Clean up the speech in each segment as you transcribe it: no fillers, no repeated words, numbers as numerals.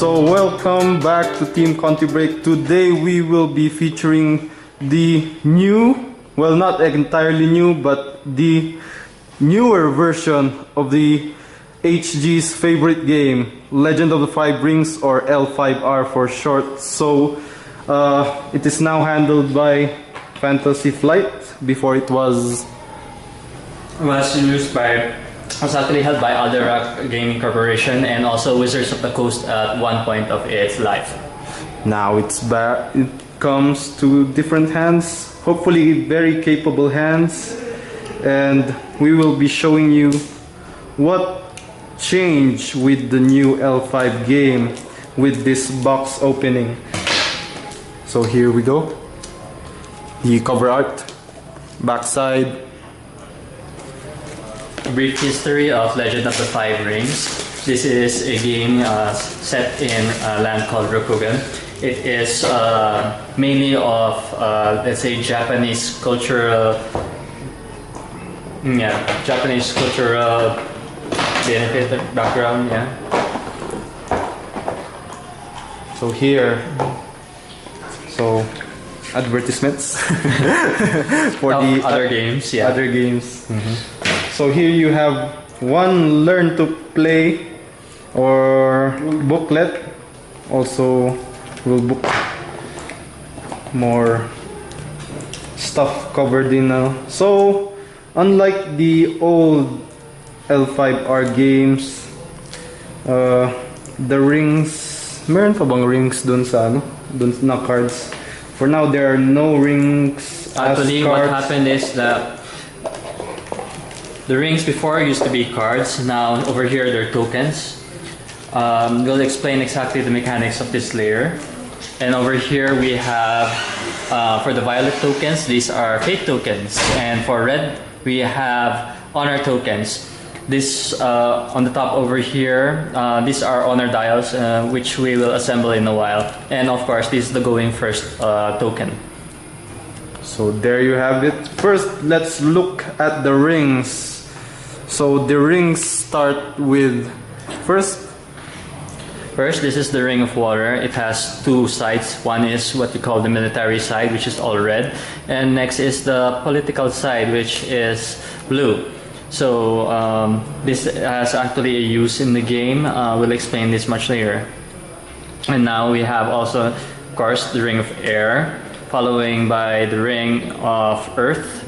So welcome back to Team ContiBreak. Today we will be featuring the new, well, not entirely new, but the newer version of the HG's favorite game, Legend of the Five Rings, or L5R for short. So it is now handled by Fantasy Flight. Before it was actually held by Other Rock Gaming Corporation and also Wizards of the Coast at one point of its life. Now it's back. It comes to different hands, hopefully very capable hands, and we will be showing you what changed with the new L5 game with this box opening. So here we go. The cover art, backside. Brief history of Legend of the Five Rings. This is a game set in a land called Rokugan. It is mainly of, let's say, Japanese cultural benefit background. So here, advertisements for the other games. Other games. So here you have one learn to play or booklet. Also will book more stuff covered in now. So unlike the old L5R games, the rings, meron pa bang rings dun sa dun na cards? For now there are no rings. Actually, what happened is that the rings before used to be cards. Now over here they're tokens. We'll explain exactly the mechanics of this layer. And over here we have, for the violet tokens, these are fate tokens. And for red, we have honor tokens. This on the top over here, these are honor dials, which we will assemble in a while. And of course, this is the going first token. So there you have it. First, let's look at the rings. So the rings start with First, this is the Ring of Water. It has two sides. One is what we call the military side, which is all red. And next is the political side, which is blue. So this has actually a use in the game. We'll explain this much later. And now we have also, of course, the Ring of Air, following by the Ring of Earth,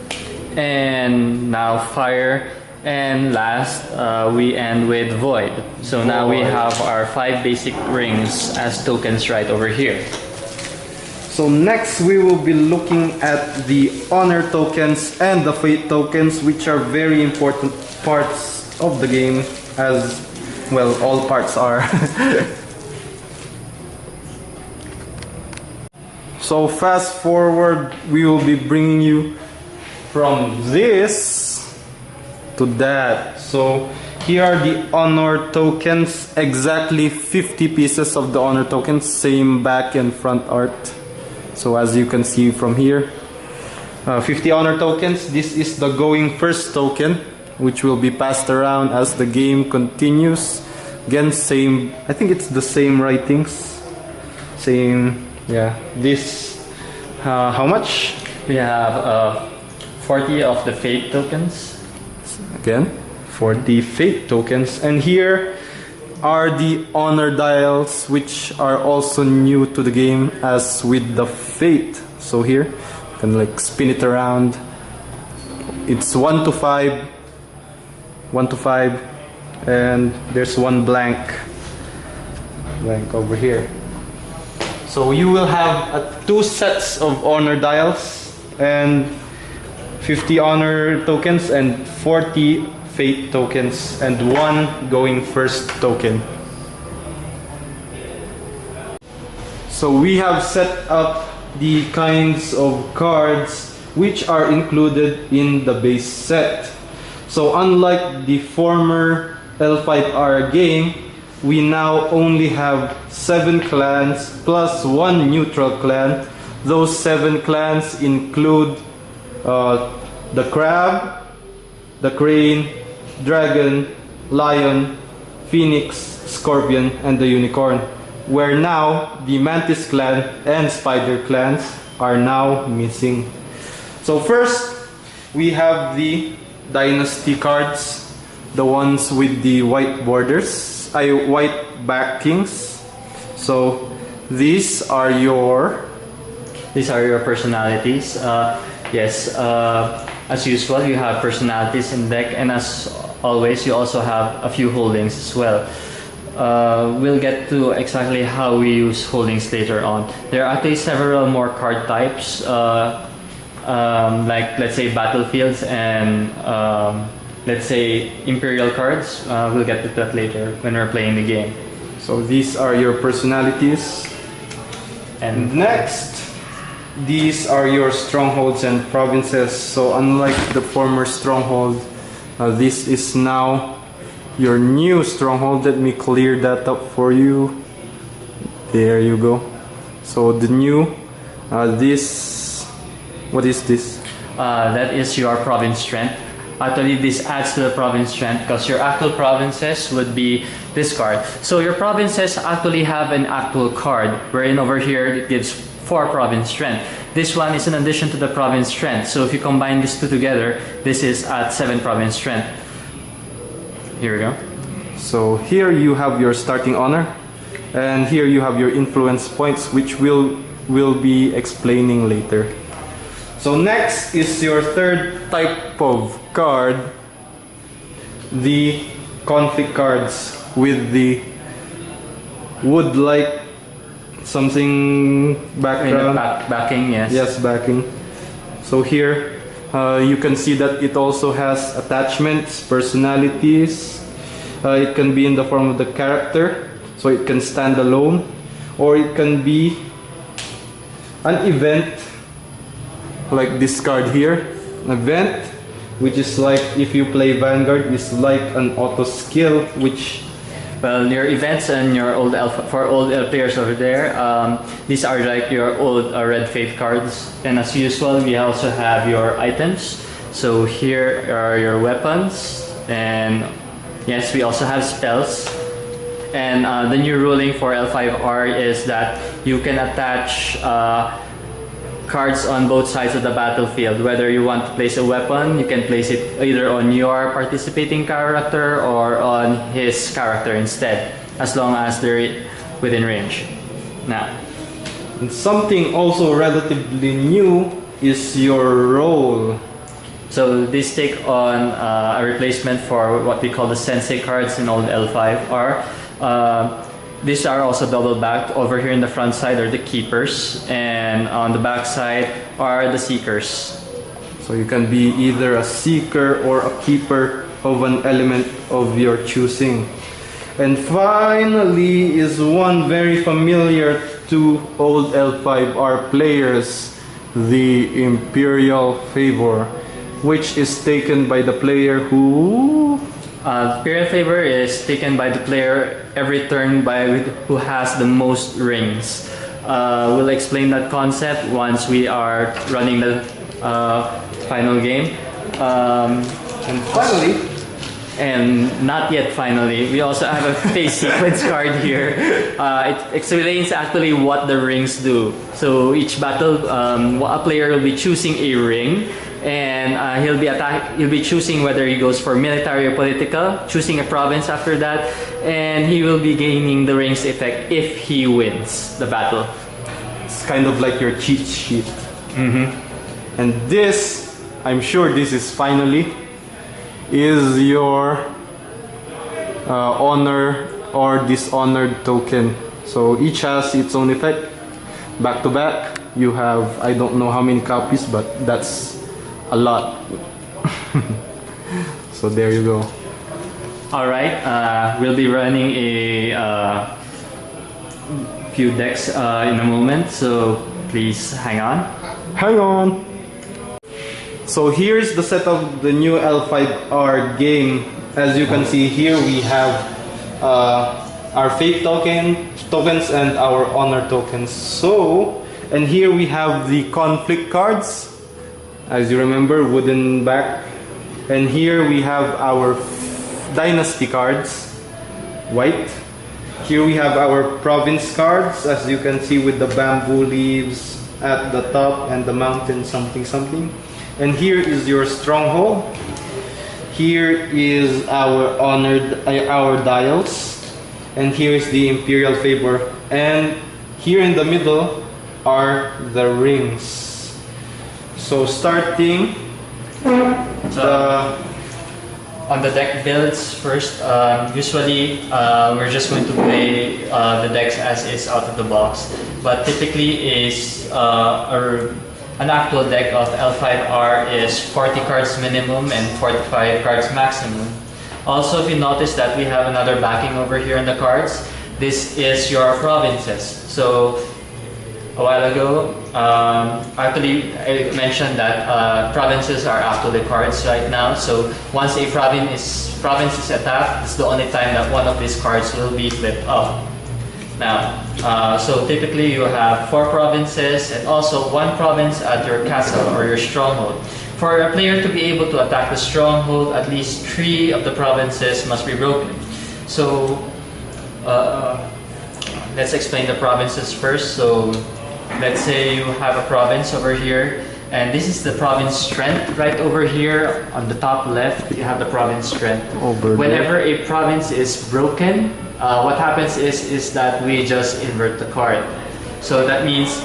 and now Fire. And last, we end with Void. So now we have our 5 basic rings as tokens right over here. So next we will be looking at the honor tokens and the fate tokens, which are very important parts of the game, as well all parts are. So fast forward, we will be bringing you from this to that. So here are the honor tokens, exactly 50 pieces of the honor tokens, same back and front art. So as you can see from here, 50 honor tokens. This is the going first token, which will be passed around as the game continues. Again, same, I think it's the same writings, same, yeah. This, how much? We have 40 of the fate tokens. Again, 40 fate tokens. And here are the honor dials, which are also new to the game as with the fate. So here, you can like spin it around. It's 1 to 5, 1 to 5, and there's one blank over here. So you will have 2 sets of honor dials and 50 honor tokens and 40 fate tokens and 1 going first token. So we have set up the kinds of cards which are included in the base set. So unlike the former L5R game, we now only have 7 clans plus 1 neutral clan. Those 7 clans include the crab, the crane, dragon, lion, phoenix, scorpion, and the unicorn. where now the Mantis clan and Spider clans are now missing. So first, we have the Dynasty cards, the ones with the white borders, white backings. So these are your personalities. Yes, as usual, you have personalities in deck, and as always, you also have a few holdings as well. We'll get to exactly how we use holdings later on. There are actually several more card types, like let's say battlefields and let's say Imperial cards. We'll get to that later when we're playing the game. So these are your personalities. And next, these are your strongholds and provinces. So unlike the former stronghold, this is now your new stronghold. Let me clear that up for you. There you go. So the new, what is this? That is your province strength. Actually, this adds to the province strength because your actual provinces would be this card. So your provinces actually have an actual card, wherein over here it gives 4 province strength. This one is in addition to the province strength. So if you combine these two together, this is at 7 province strength. Here we go. So here you have your starting honor, and here you have your influence points, which we'll be explaining later. So next is your third type of card, the conflict cards with the wood-like something background. Backing, yes. Yes, backing. So here you can see that it also has attachments, personalities. It can be in the form of the character, so it can stand alone, or it can be an event, like this card here. An event, which is like if you play Vanguard, is like an auto skill, which well, your events and your old for old players over there, these are like your old Red Faith cards. And as usual, we also have your items. So here are your weapons, and yes, we also have spells. And the new ruling for L5R is that you can attach cards on both sides of the battlefield. Whether you want to place a weapon, you can place it either on your participating character or on his character instead, as long as they're within range. Now, and something also relatively new is your role. so these take on a replacement for what we call the Sensei cards in old L5R. These are also double backed. Over here in the front side are the keepers, and on the back side are the seekers. So you can be either a seeker or a keeper of an element of your choosing. And finally is one very familiar to old L5R players, the Imperial Favor, which is taken by the player who... Imperial Favor is taken by the player every turn who has the most rings. We'll explain that concept once we are running the final game. And finally, and not yet finally, we also have a phase sequence card here. It explains actually what the rings do. So each battle, a player will be choosing a ring, and he'll be choosing whether he goes for military or political, choosing a province after that, and he will be gaining the rings effect if he wins the battle. It's kind of like your cheat sheet. Mm-hmm. And this, I'm sure this is finally, is your honor or dishonored token. So each has its own effect. Back to back, you have, I don't know how many copies, but that's a lot. So there you go. Alright, we'll be running a few decks in a moment, so please hang on. Hang on! So here's the setup of the new L5R game. As you can see here, we have our fate tokens and our honor tokens. So, and here we have the conflict cards. As you remember, wooden back. And here we have our dynasty cards, white. Here we have our province cards, as you can see, with the bamboo leaves at the top and the mountain something something. And here is your stronghold. Here is our our dials, and here is the Imperial Favor. And here in the middle are the rings. So starting on the deck builds first, usually we're just going to play the decks as is out of the box, but typically is an actual deck of L5R is 40 cards minimum and 45 cards maximum. Also, if you notice that we have another backing over here in the cards, this is your provinces. So a while ago, actually I mentioned that provinces are actually cards right now. So once a province is attacked, it's the only time that one of these cards will be flipped up. Now, so typically you have 4 provinces and also 1 province at your castle or your stronghold. For a player to be able to attack the stronghold, at least 3 of the provinces must be broken. So let's explain the provinces first. So let's say you have a province over here, and this is the province strength right over here on the top left. You have the province strength. Whenever a province is broken, what happens is that we just invert the card. So that means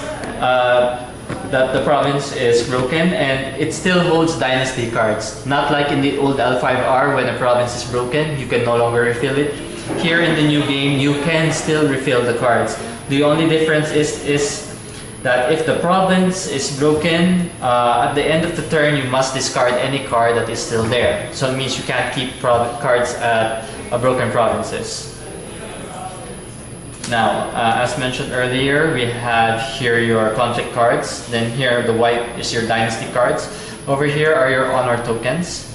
that the province is broken and it still holds dynasty cards. Not like in the old L5R, when a province is broken, you can no longer refill it. Here in the new game, you can still refill the cards. The only difference is that if the province is broken, at the end of the turn, you must discard any card that is still there. So it means you can't keep cards at broken provinces. Now, as mentioned earlier, we have here your conflict cards. Then here, the white is your dynasty cards. Over here are your honor tokens.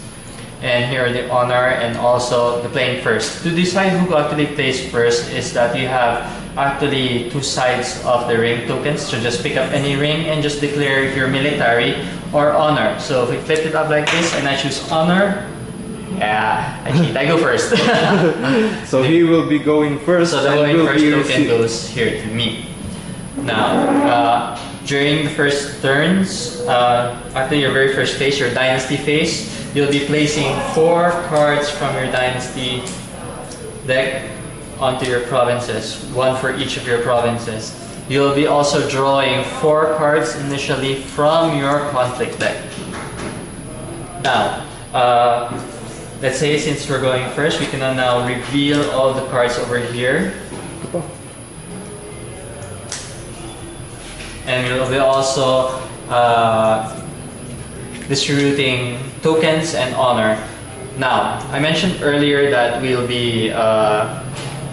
And here are the honor and also the playing first. To decide who actually plays first is that you have actually 2 sides of the ring tokens. So just pick up any ring and just declare if you're military or honor. So if we flip it up like this and I choose honor, yeah, I cheat. I go first. So he will be going first. So the going first token goes here to me. Now, during the first turns, after your very first phase, your dynasty phase, you'll be placing 4 cards from your dynasty deck onto your provinces, 1 for each of your provinces. You'll be also drawing 4 cards initially from your conflict deck. Now, let's say since we're going first, we can now reveal all the cards over here. And we'll be also distributing tokens and honor. Now, I mentioned earlier that we'll be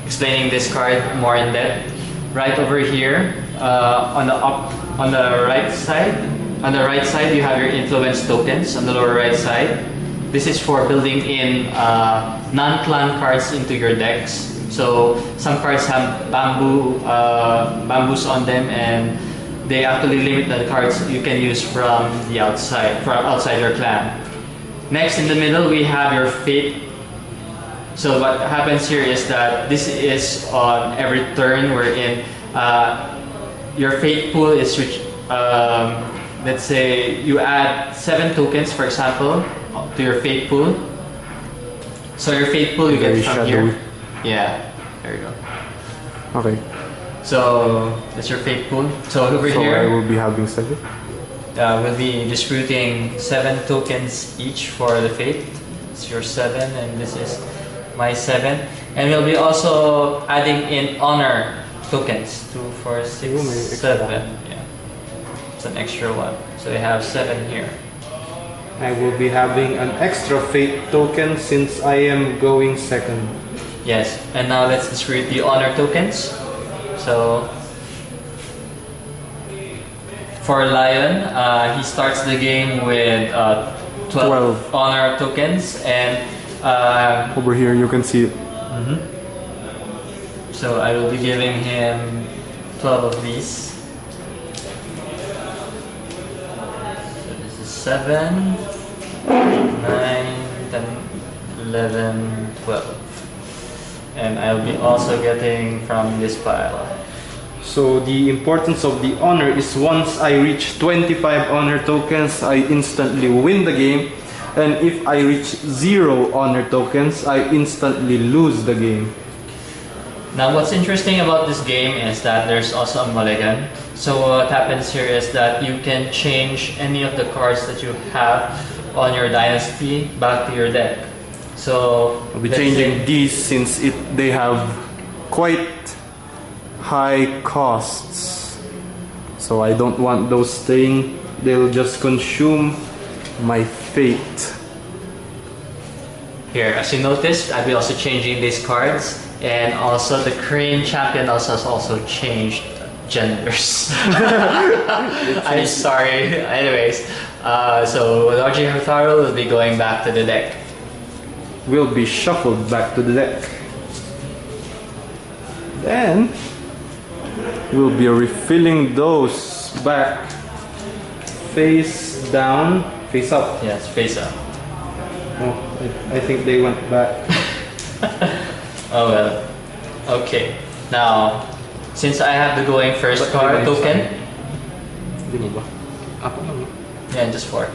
explaining this card more in depth. Right over here, on the right side, you have your influence tokens. On the lower right side, this is for building in non-clan cards into your decks. So some cards have bamboos on them, and they actually limit the cards you can use from outside your clan. Next, in the middle, we have your fate. So what happens here is that this is on every turn wherein your fate pool is let's say you add 7 tokens, for example, to your fate pool. So your fate pool you get from here. Yeah, there you go. Okay. So that's your fate pool. So over here, I will be having 7. we'll be distributing 7 tokens each for the fate. It's your 7, and this is my 7. And we'll be also adding in honor tokens. 2, 4, 6, 7. Yeah, it's an extra one. So we have 7 here. I will be having an extra fate token since I am going second. Yes, and now let's distribute the honor tokens. So for Lion, he starts the game with 12 honor tokens, and over here you can see it. So I will be giving him 12 of these. So this is 7, 9, 10, 11, 12. And I'll be also getting from this pile. So the importance of the honor is once I reach 25 honor tokens, I instantly win the game. And if I reach 0 honor tokens, I instantly lose the game. Now what's interesting about this game is that there's also a mulligan. So what happens here is that you can change any of the cards that you have on your dynasty back to your deck. So I'll be changing these since they have quite high costs. So I don't want those staying. They'll just consume my fate. Here, as you noticed, I'll be also changing these cards. And also the Crane champion has also changed genders. I'm sorry. Anyways, so Lordji Hotaro will be going back to the deck. Will be shuffled back to the deck. Then we'll be refilling those back face down, face up. Yes, face up. Oh, I think they went back. Oh well. Okay. Now, since I have the going first card token. Yeah, just 4.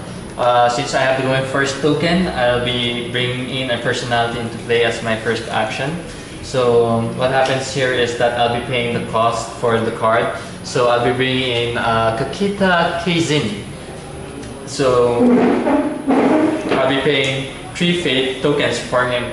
Since I have the going first token, I'll be bringing in a personality into play as my first action. So what happens here is that I'll be paying the cost for the card. So I'll be bringing in Kakita Keizin. So I'll be paying 3 fate tokens for him.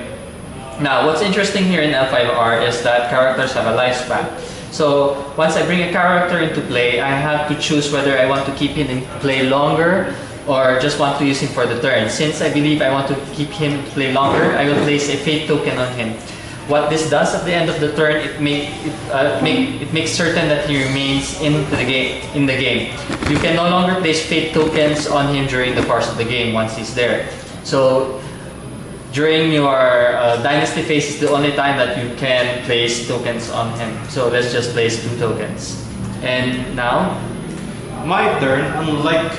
Now, what's interesting here in L5R is that characters have a lifespan. So once I bring a character into play, I have to choose whether I want to keep him in play longer or just want to use him for the turn. Since I believe I want to keep him in play longer, I will place a fate token on him. What this does at the end of the turn, it makes certain that he remains in the game. You can no longer place fate tokens on him during the course of the game once he's there. So during your dynasty phase is the only time that you can place tokens on him. So let's just place 2 tokens. And now, My turn, unlike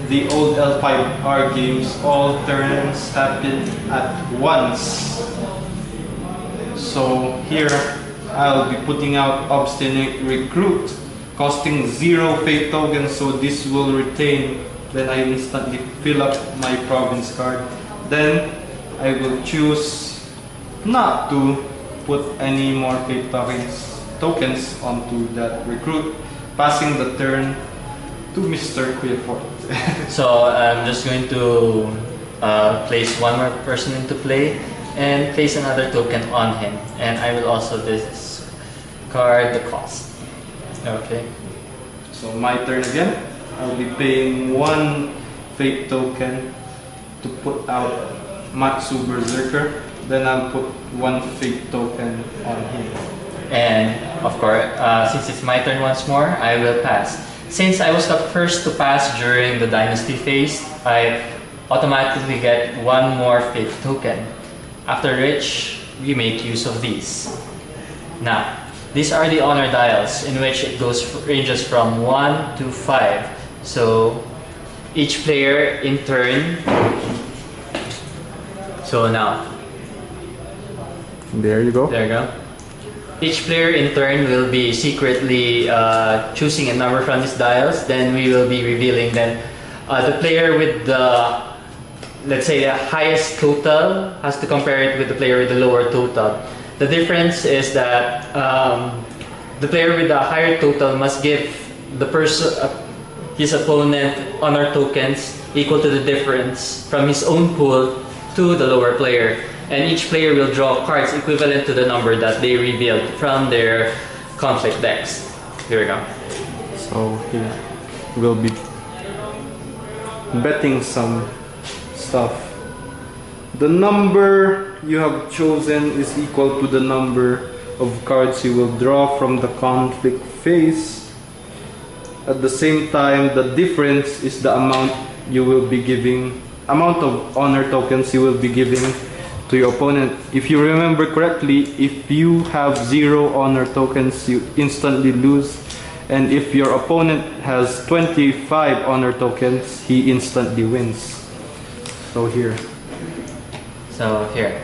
the old L5R games, all turns happen at once. So here, I'll be putting out Obstinate Recruit, costing 0 fate tokens, so this will retain. Then I instantly fill up my province card. Then I will choose not to put any more fate tokens onto that recruit, passing the turn to Mr. Quillfort. so I'm just going to place 1 more person into play and place another token on him. And I will also discard the cost. Okay. So my turn again. I'll be paying 1 fate token to put out Matsu Berserker. Then I'll put 1 fate token on him. And of course, since it's my turn once more, I will pass. Since I was the first to pass during the dynasty phase, I automatically get 1 more fate token. After which, we make use of these. Now, these are the honor dials in which it ranges from 1 to 5. So each player in turn. So now, there you go. There you go. Each player in turn will be secretly choosing a number from these dials. Then we will be revealing them. The player with the, let's say, the highest total has to compare it with the player with the lower total. The difference is that the player with the higher total must give the person, his opponent, honor tokens equal to the difference from his own pool to the lower player. And each player will draw cards equivalent to the number that they revealed from their conflict decks. Here we go. So here we'll be betting some stuff. The number you have chosen is equal to the number of cards you will draw from the conflict phase. At the same time, the difference is the amount of honor tokens you will be giving to your opponent. If you remember correctly, if you have 0 honor tokens, you instantly lose. And if your opponent has 25 honor tokens, he instantly wins. So here. So here.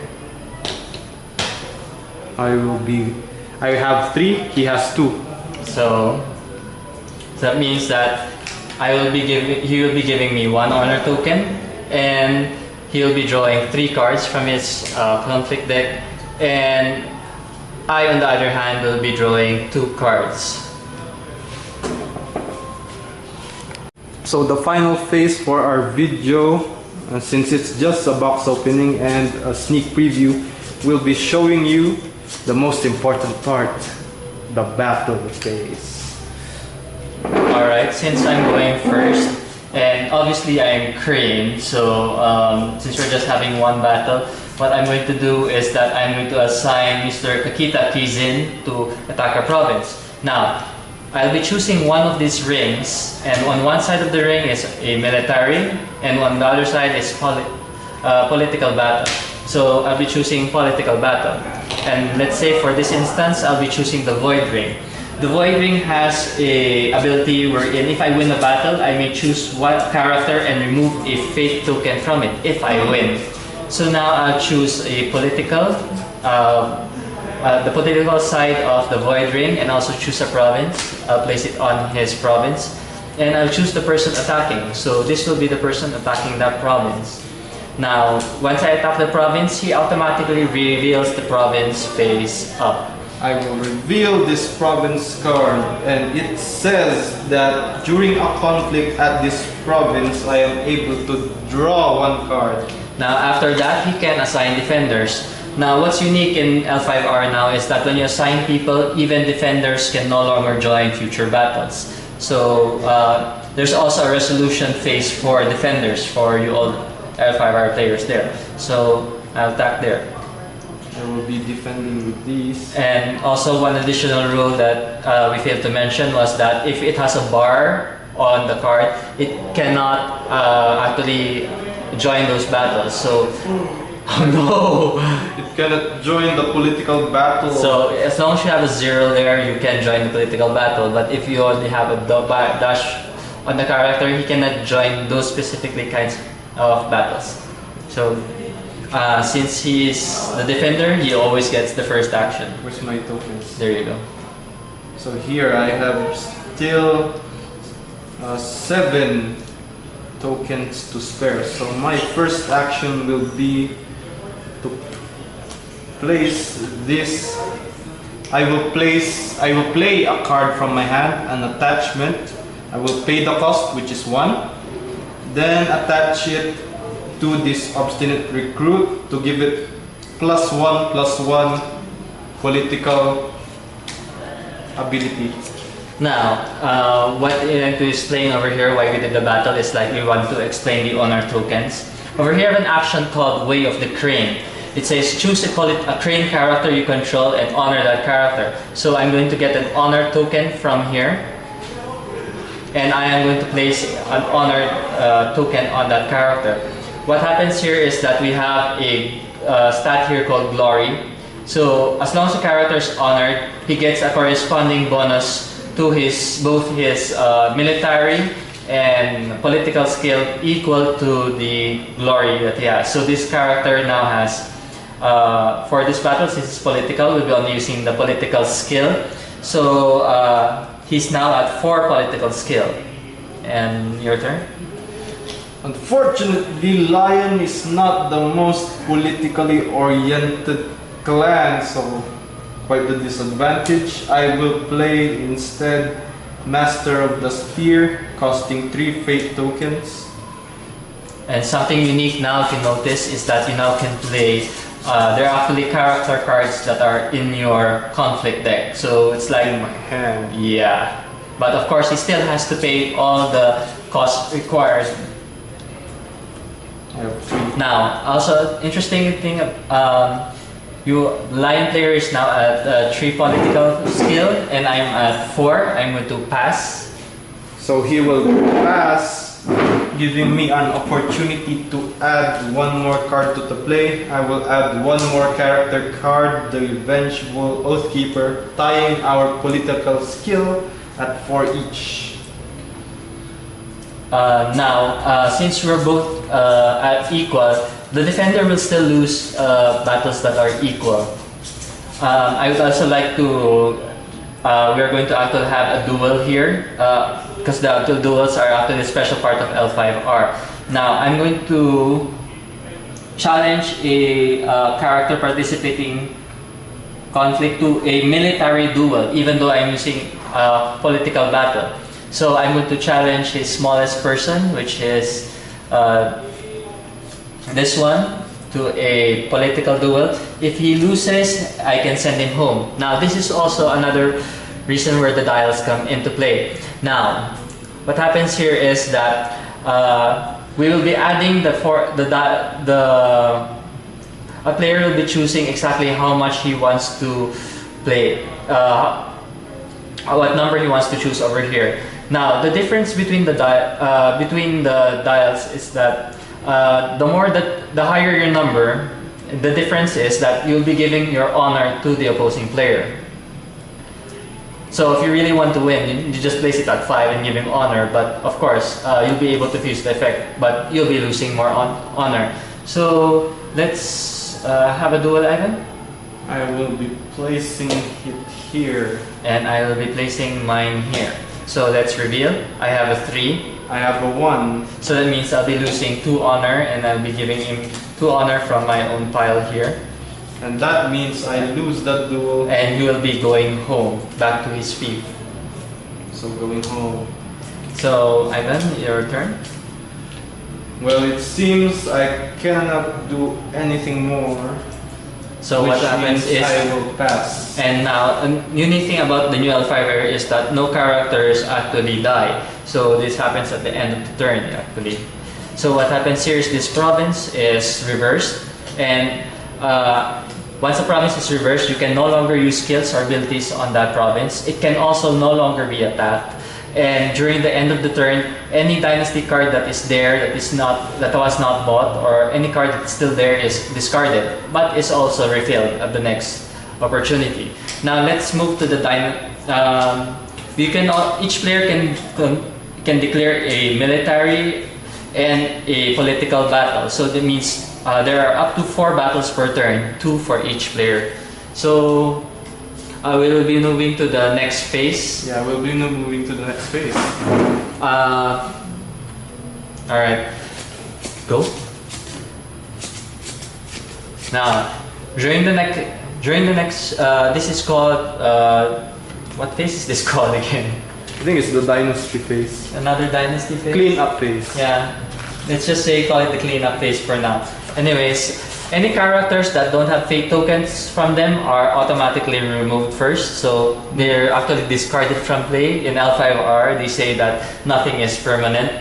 I have 3, he has 2. So that means that he will be giving me 1 honor token, and he will be drawing 3 cards from his conflict deck, and I, on the other hand, will be drawing 2 cards. So the final phase for our video, since it's just a box opening and a sneak preview, we'll be showing you the most important part, the battle phase. Alright, since I'm going first, and obviously I'm Crane, so since we're just having one battle, what I'm going to do is that I'm going to assign Mr. Kakita Kizin to attack a province. Now, I'll be choosing one of these rings, and on one side of the ring is a military, and on the other side is political battle. So I'll be choosing political battle. And let's say for this instance, I'll be choosing the Void Ring. The Void Ring has a ability wherein if I win a battle, I may choose one character and remove a fate token from it if I win. So now I'll choose a political, the political side of the Void Ring, and also choose a province. I'll place it on his province, and I'll choose the person attacking. So this will be the person attacking that province. Now, once I attack the province, he automatically reveals the province face up. I will reveal this province card, and it says that during a conflict at this province, I am able to draw 1 card. Now, after that, he can assign defenders. Now, what's unique in L5R now is that when you assign people, even defenders can no longer join future battles. So, there's also a resolution phase for defenders, for you all L5R players there. So, I'll attack there. I will be defending with these. And also, one additional rule that we failed to mention was that if it has a bar on the card, it cannot actually join those battles. So, oh no! It cannot join the political battle. So as long as you have a 0 there, you can join the political battle. But if you only have a dash on the character, he cannot join those specifically kinds of battles. So since he is the defender, he always gets the first action. Where's my tokens? There you go. So here I have still 7 tokens to spare. So my first action will be to place this. I will play a card from my hand, an attachment. I will pay the cost, which is 1. Then attach it to this obstinate recruit to give it +1/+1 political ability. Now, what I'm going to explain over here why we did the battle is like we want to explain the honor tokens. Over here I have an action called Way of the Crane. It says choose a crane character you control and honor that character. So I'm going to get an honor token from here, and I am going to place an honor token on that character. What happens here is that we have a stat here called Glory. So as long as the character is honored, he gets a corresponding bonus to both his military and political skill equal to the glory that he has. So this character now has, for this battle, since it's political, we'll be only using the political skill. So he's now at 4 political skill. And your turn? Unfortunately, Lion is not the most politically oriented clan, so quite the disadvantage. I will play instead Master of the Spear, costing 3 fate tokens. And something unique now to notice is that you now can play, there are actually character cards that are in your conflict deck. So it's like, in my hand. Yeah. But of course, he still has to pay all the costs required. I have 3. Now, also interesting thing, Lion player is now at 3 political skill, and I'm at 4. I'm going to pass. So he will pass, giving me an opportunity to add 1 more card to the play. I will add 1 more character card, the Vengeful Oathkeeper, tying our political skill at 4 each. Since we're both at equal, the defender will still lose battles that are equal. I would also like to, we are going to actually have a duel here, because the two duels are actually a special part of L5R. Now, I'm going to challenge a character participating conflict to a military duel, even though I'm using political battle. So I'm going to challenge his smallest person, which is this one, to a political duel. If he loses, I can send him home. Now, this is also another reason where the dials come into play. Now, what happens here is that we will be adding a player will be choosing exactly how much he wants to play, what number he wants to choose over here. Now, the difference between the dials is that the higher your number, the difference is that you'll be giving your honor to the opposing player. So if you really want to win, you just place it at 5 and give him honor. But of course, you'll be able to fuse the effect, but you'll be losing more honor. So let's have a duel, Ivan. I will be placing it here. And I will be placing mine here. So let's reveal. I have a 3. I have a 1. So that means I'll be losing 2 honor, and I'll be giving him 2 honor from my own pile here. And that means I lose that duel. And he will be going home, back to his fief. So going home. So Ivan, your turn. Well, it seems I cannot do anything more. So what happens is I will pass. And now, a unique thing about the new L5R is that no characters actually die. So this happens at the end of the turn, actually. So what happens here is this province is reversed, and once a province is reversed, you can no longer use skills or abilities on that province. It can also no longer be attacked. And during the end of the turn, any dynasty card that is there that was not bought, or any card that's still there, is discarded, but is also refilled at the next opportunity. Now let's move to the each player can declare a military and a political battle. So that means there are up to 4 battles per turn, 2 for each player. So we will be moving to the next phase. Yeah, we'll be moving to the next phase. Alright. Go. Now, during the next, this is called, what phase is this called again? I think it's the dynasty phase. Another dynasty phase? Clean up phase. Yeah. Let's just say call it the clean up phase for now. Anyways, any characters that don't have fate tokens from them are automatically removed first. So they're actually discarded from play. In L5R, they say that nothing is permanent.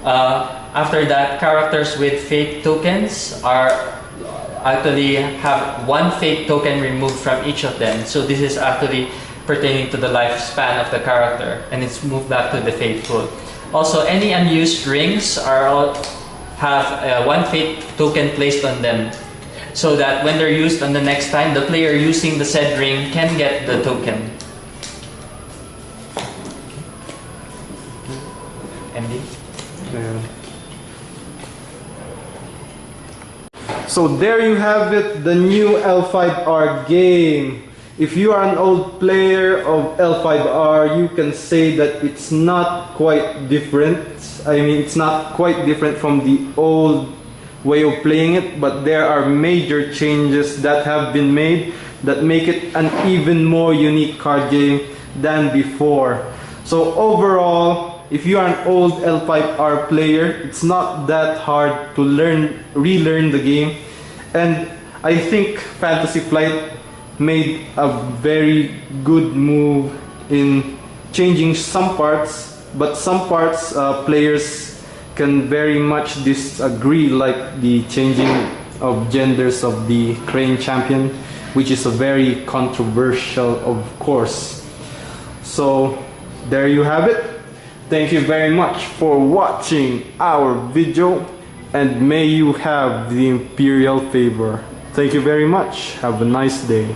After that, characters with fate tokens actually have 1 fate token removed from each of them. So this is actually pertaining to the lifespan of the character, and it's moved back to the fate pool. Also, any unused rings have 1 fate token placed on them, so that when they're used on the next time, the player using the said ring can get the token. MD? Yeah. So there you have it, the new L5R game. If you are an old player of L5R, you can say that it's not quite different. I mean, it's not quite different from the old way of playing it, but there are major changes that have been made that make it an even more unique card game than before. So overall, if you are an old L5R player, it's not that hard to relearn the game. And I think Fantasy Flight made a very good move in changing some parts, but some parts players can very much disagree, like the changing of genders of the Crane Champion, which is a very controversial, of course. So there you have it. Thank you very much for watching our video, and may you have the Imperial Favor. Thank you very much. Have a nice day.